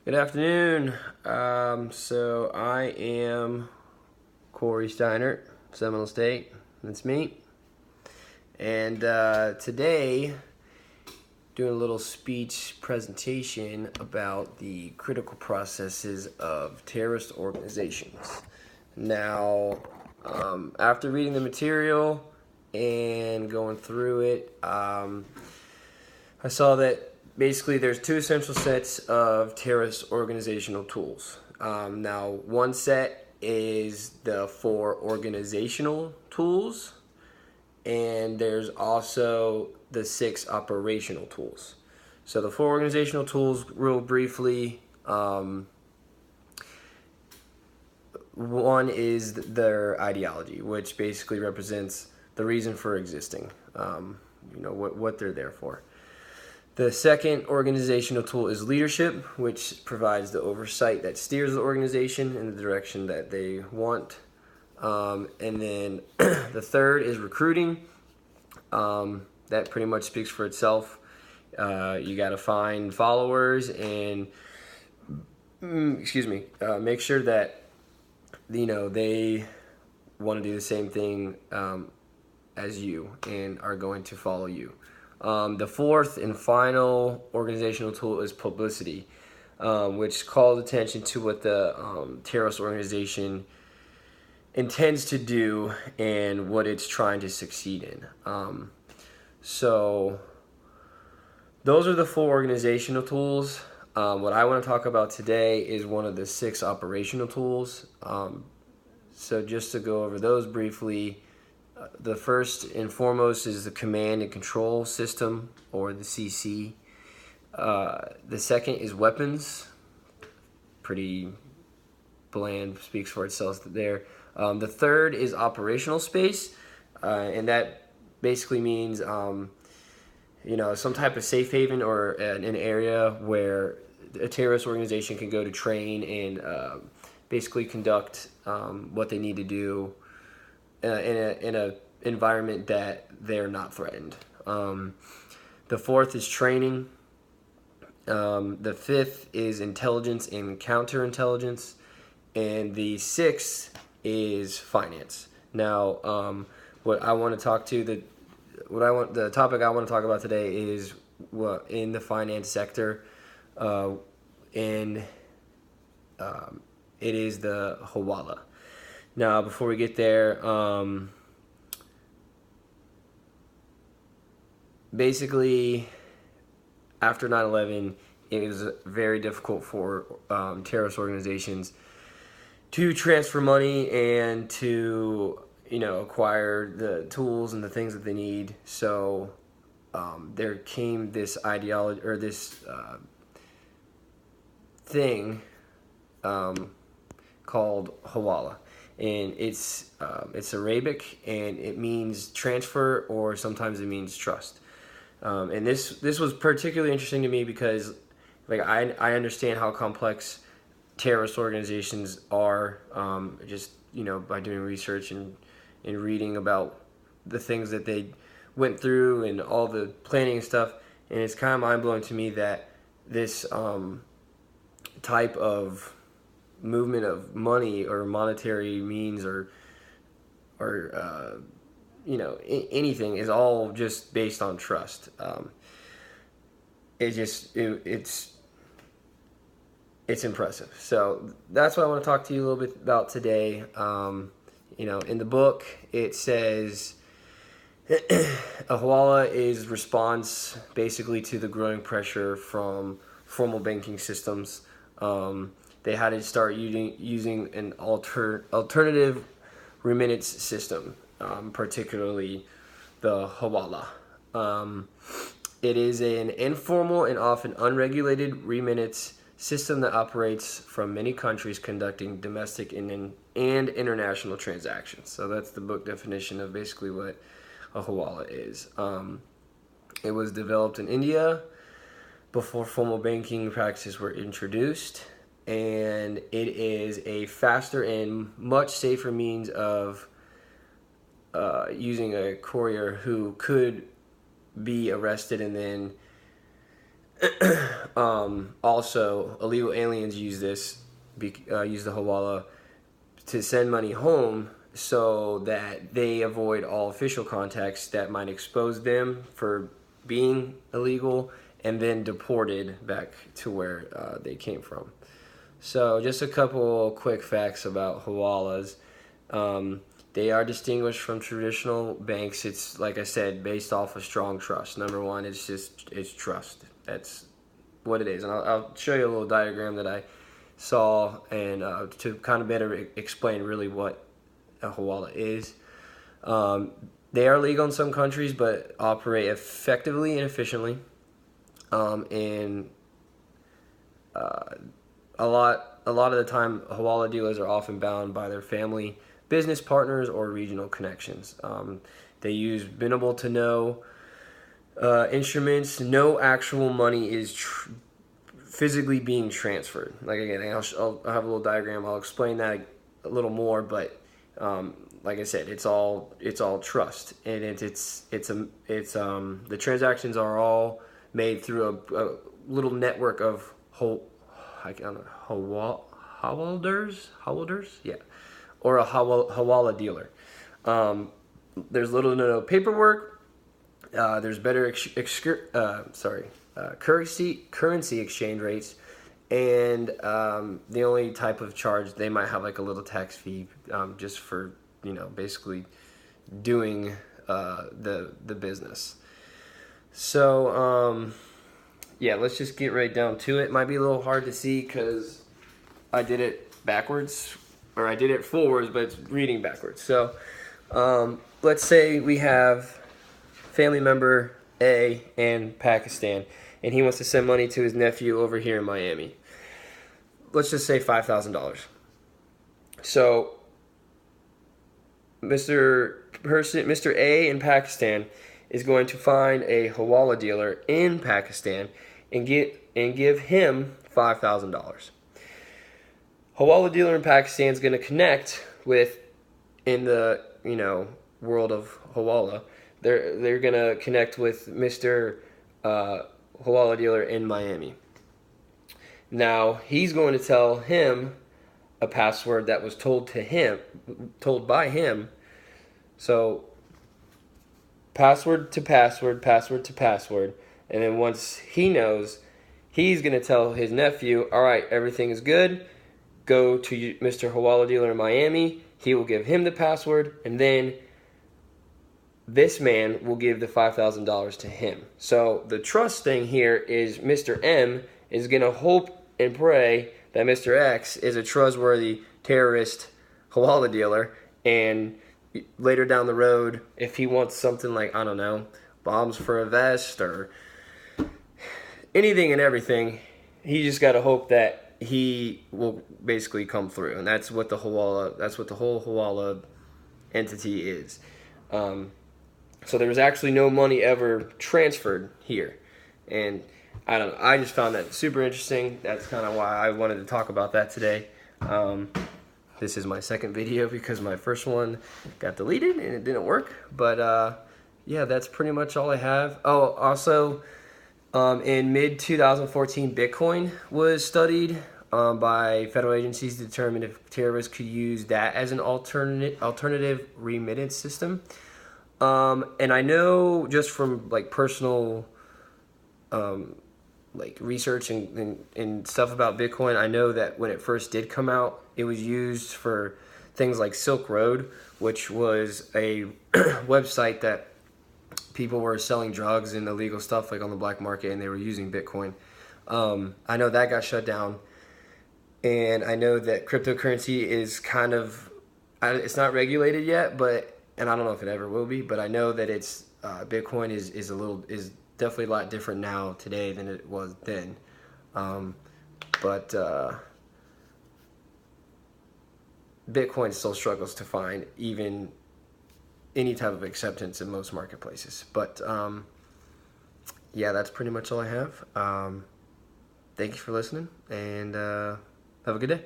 Good afternoon. So I am Corey Steiner, Seminole State. That's me. And today, doing a little speech presentation about the critical processes of terrorist organizations. Now, after reading the material and going through it, I saw that basically there's two essential sets of terrorist organizational tools. Now, one set is the four organizational tools, and there's also the six operational tools. So the four organizational tools, real briefly, one is their ideology, which basically represents the reason for existing. What they're there for. The second organizational tool is leadership, which provides the oversight that steers the organization in the direction that they want. And then the third is recruiting. That pretty much speaks for itself. You got to find followers and, make sure that they want to do the same thing as you and are going to follow you. The fourth and final organizational tool is publicity, which calls attention to what the terrorist organization intends to do and what it's trying to succeed in. So those are the four organizational tools. What I want to talk about today is one of the six operational tools. So just to go over those briefly, the first and foremost is the command and control system, or the CC. The second is weapons. Pretty bland, speaks for itself there. The third is operational space, and that basically means some type of safe haven or an area where a terrorist organization can go to train and basically conduct what they need to do in a environment that they're not threatened. The fourth is training. The fifth is intelligence and counterintelligence, and the sixth is finance. Now, the topic I want to talk about today is what in the finance sector, and it is the Hawala. Now, before we get there, basically, after 9/11, it was very difficult for terrorist organizations to transfer money and to acquire the tools and the things that they need. So there came this ideology, or this thing called Hawala, and it's Arabic, and it means transfer, or sometimes it means trust. And this was particularly interesting to me because I understand how complex terrorist organizations are, just by doing research and reading about the things that they went through and all the planning and stuff. And it's kind of mind-blowing to me that this type of movement of money or monetary means or anything is all just based on trust. It's impressive. So that's what I want to talk to you a little bit about today. In the book it says a Hawala is response basically to the growing pressure from formal banking systems. They had to start using an alternative remittance system, particularly the Hawala. It is an informal and often unregulated remittance system that operates from many countries conducting domestic and international transactions. So that's the book definition of basically what a Hawala is. It was developed in India before formal banking practices were introduced, and it is a faster and much safer means of using a courier who could be arrested and then Also, illegal aliens use use the Hawala to send money home so that they avoid all official contacts that might expose them for being illegal and then deported back to where they came from. So just a couple quick facts about Hawalas. They are distinguished from traditional banks. It's, like I said, based off of strong trust. Number one, it's trust. That's what it is. And I'll show you a little diagram that I saw and to kind of better explain really what a Hawala is. They are legal in some countries, but operate effectively and efficiently. And a lot of the time, Hawala dealers are often bound by their family, business partners, or regional connections. They use minimal to no instruments. No actual money is physically being transferred. Like, again, I'll have a little diagram. I'll explain that a little more, but like I said, it's all trust, and the transactions are all made through a little network of Hawaladers, yeah, or a Hawala dealer. There's little to no paperwork. There's better currency exchange rates, and the only type of charge they might have, like a little tax fee, just for basically doing the business. So yeah, let's just get right down to it. Might be a little hard to see because I did it backwards, or I did it forwards, but it's reading backwards. So let's say we have family member A in Pakistan, and he wants to send money to his nephew over here in Miami. Let's just say $5,000. So Mr. A in Pakistan is going to find a Hawala dealer in Pakistan and give him $5,000. Hawala dealer in Pakistan is going to connect with, in the world of Hawala, they're going to connect with Mr. Hawala dealer in Miami. Now he's going to tell him a password that was told by him. So password to password, password to password, and then once he knows, he's going to tell his nephew, all right, everything is good, go to Mr. Hawala dealer in Miami. He will give him the password, and then this man will give the $5,000 to him. So the trust thing here is Mr. M is going to hope and pray that Mr. X is a trustworthy terrorist Hawala dealer, and later down the road, if he wants something like, I don't know, bombs for a vest or anything and everything, he just got to hope that he will basically come through. And that's what the whole Hawala entity is. So there was actually no money ever transferred here. And I don't know, I just found that super interesting. That's kind of why I wanted to talk about that today. This is my second video because my first one got deleted and it didn't work. But yeah, that's pretty much all I have. Oh, also, in mid-2014, Bitcoin was studied by federal agencies to determine if terrorists could use that as an alternative remittance system. And I know just from like personal like research and stuff about Bitcoin, I know that when it first did come out, it was used for things like Silk Road, which was a website that people were selling drugs and illegal stuff like on the black market, and they were using Bitcoin. I know that got shut down, and I know that cryptocurrency is kind of, it's not regulated yet, and I don't know if it ever will be, but I know that it's Bitcoin is definitely a lot different now today than it was then. But Bitcoin still struggles to find even any type of acceptance in most marketplaces. But yeah, that's pretty much all I have. Thank you for listening, and have a good day.